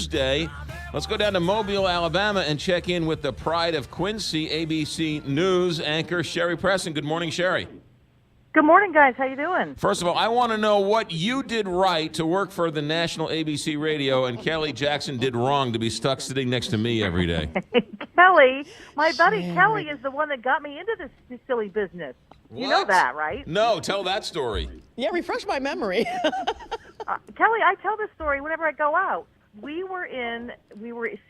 Tuesday. Let's go down to Mobile, Alabama, and check in with the pride of Quincy, ABC News anchor Sherry Preston. Good morning, Sherry. Good morning, guys. How you doing? First of all, I want to know what you did right to work for the national ABC radio and Kelly Jackson did wrong to be stuck sitting next to me every day. Kelly, my buddy Kelly is the one that got me into this silly business. What? You know that, right? No, tell that story. Yeah, refresh my memory. Kelly, I tell this story whenever I go out. We were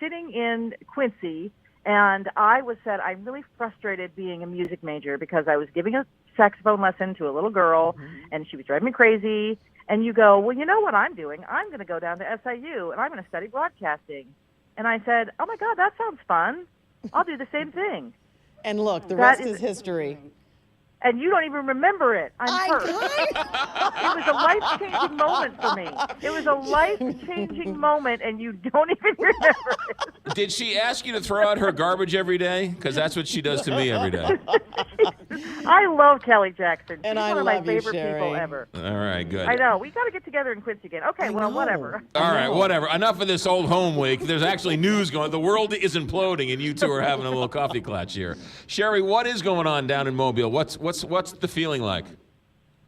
sitting in Quincy, and I said I'm really frustrated being a music major because I was giving a saxophone lesson to a little girl, and she was driving me crazy. And you go, well, you know what I'm doing? I'm going to go down to SIU, and I'm going to study broadcasting. And I said, oh, my God, that sounds fun. I'll do the same thing. And look, the rest is history. And you don't even remember it. I'm hurt. It was a life-changing moment for me. It was a life-changing moment, and you don't even remember it. Did she ask you to throw out her garbage every day? Because that's what she does to me every day. I love Kelly Jackson. She's And one I of my love you, favorite Sherry. people ever. All right, good. I know. We got to get together in Quincy again. Okay, well, whatever. All right, whatever. Enough of this old home week. There's actually news going. The world is imploding, and you two are having a little coffee clutch here. Sherry, what is going on down in Mobile? What's the feeling like?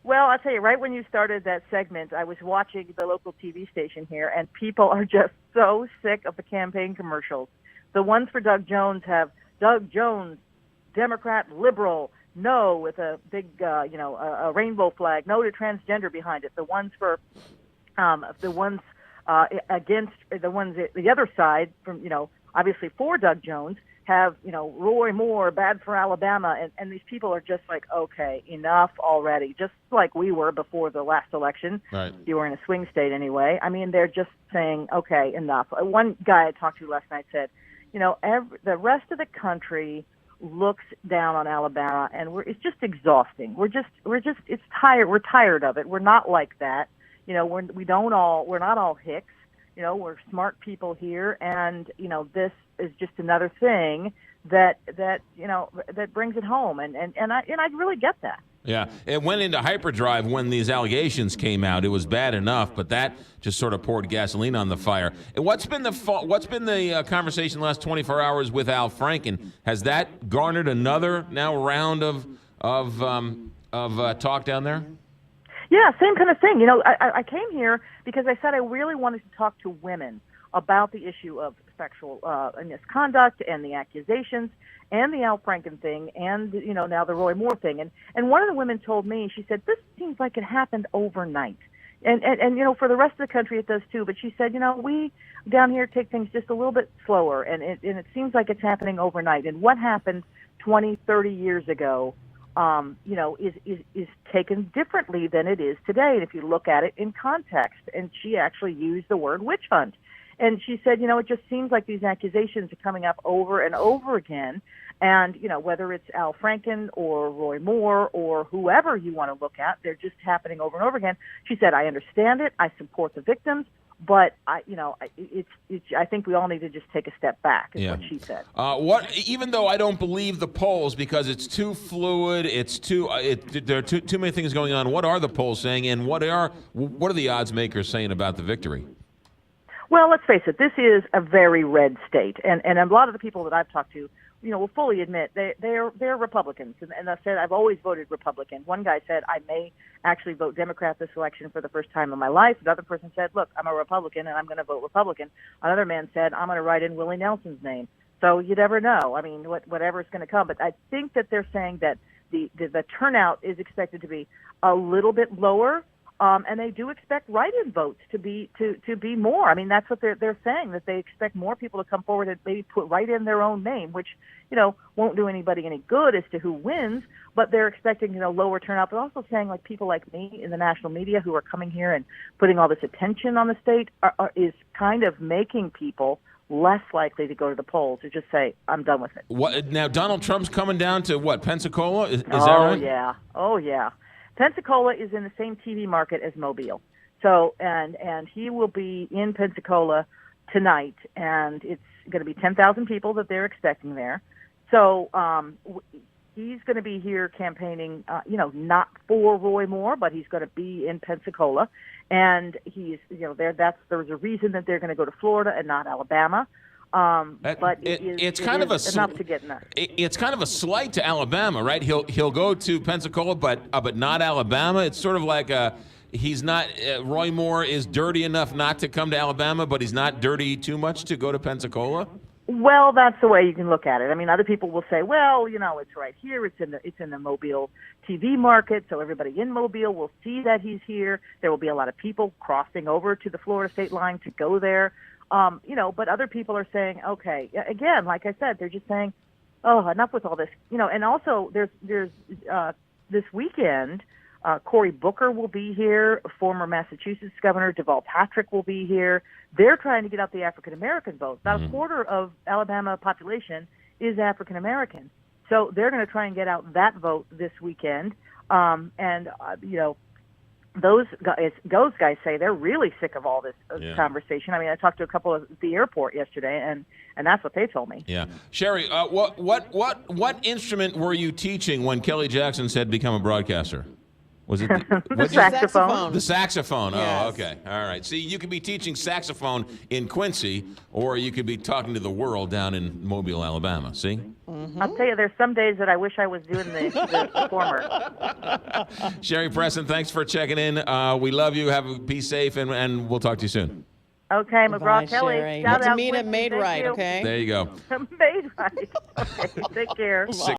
Well, I'll tell you, right when you started that segment, I was watching the local TV station here, and people are just so sick of the campaign commercials. The ones for Doug Jones have Doug Jones, Democrat, liberal, no, with a big, a rainbow flag, no to transgender behind it. The ones for, against the other side, from, obviously for Doug Jones, have, Roy Moore, bad for Alabama, and these people are just like, okay, enough already, just like we were before the last election. Right. You were in a swing state anyway. I mean, they're just saying, okay, enough. One guy I talked to last night said, the rest of the country looks down on Alabama, and it's just exhausting. It's tired. We're tired of it. We're not like that. We're not all hicks. We're smart people here, and this is just another thing that brings it home, and I really get that. Yeah, it went into hyperdrive when these allegations came out. It was bad enough, but that just sort of poured gasoline on the fire. And what's been the conversation the last 24 hours with Al Franken? Has that garnered another round of talk down there? Yeah, same kind of thing. I came here because I said I really wanted to talk to women about the issue of sexual misconduct and the accusations and the Al Franken thing and, now the Roy Moore thing. And one of the women told me, she said, this seems like it happened overnight. And for the rest of the country it does too. But she said, we down here take things just a little bit slower, and it seems like it's happening overnight. And what happened 20, 30 years ago, is taken differently than it is today. And if you look at it in context, and she actually used the word witch hunt. And she said, it just seems like these accusations are coming up over and over again. And, whether it's Al Franken or Roy Moore or whoever you want to look at, they're just happening over and over again. She said, I understand it. I support the victims. But I think we all need to just take a step back. Is what she said. Even though I don't believe the polls because it's too fluid, there are too many things going on. What are the polls saying, and what are the odds makers saying about the victory? Well, let's face it. This is a very red state, and a lot of the people that I've talked to, will fully admit they're Republicans, and I said I've always voted Republican. One guy said I may actually vote Democrat this election for the first time in my life. Another person said, look, I'm a Republican and I'm going to vote Republican. Another man said I'm going to write in Willie Nelson's name. So you never know. I mean, whatever is going to come. But I think that they're saying that the turnout is expected to be a little bit lower. And they do expect write-in votes to be more. I mean, that's what they're saying, that they expect more people to come forward and maybe put right in their own name, which won't do anybody any good as to who wins. But they're expecting lower turnout. But also saying like people like me in the national media who are coming here and putting all this attention on the state is kind of making people less likely to go to the polls or just say, I'm done with it. What now? Donald Trump's coming down to what? Pensacola? Is that right? Oh yeah. Pensacola is in the same TV market as Mobile. So, and he will be in Pensacola tonight, and it's going to be 10,000 people that they're expecting there. So, he's going to be here campaigning, not for Roy Moore, but he's going to be in Pensacola. And he's, there's a reason that they're going to go to Florida and not Alabama. But it's kind of enough to get in there. It's kind of a slight to Alabama, right? He'll go to Pensacola, but not Alabama. It's sort of like he's not. Roy Moore is dirty enough not to come to Alabama, but he's not dirty too much to go to Pensacola. Well, that's the way you can look at it. I mean, other people will say, well, it's right here. It's in the Mobile TV market, so everybody in Mobile will see that he's here. There will be a lot of people crossing over to the Florida state line to go there. But other people are saying, okay, again, like I said, they're just saying, oh, enough with all this, and also there's this weekend, Cory Booker will be here. Former Massachusetts Governor Deval Patrick will be here. They're trying to get out the African-American vote. About a quarter of Alabama population is African-American. So they're going to try and get out that vote this weekend. Those guys say they're really sick of all this conversation. I mean, I talked to a couple at the airport yesterday, and that's what they told me. Yeah, Sherry, what instrument were you teaching when Kelly Jackson said become a broadcaster? Was it the saxophone? The saxophone. Yes. Oh, okay. All right. See, you could be teaching saxophone in Quincy, or you could be talking to the world down in Mobile, Alabama. See? Mm-hmm. I'll tell you, there's some days that I wish I was doing the former. Sherry Preston, thanks for checking in. We love you. Be safe, and we'll talk to you soon. Okay, McGraw Bye, Kelly. Sherry. Shout out Made Quincy. right, okay? There you go. Made right. Okay, take care.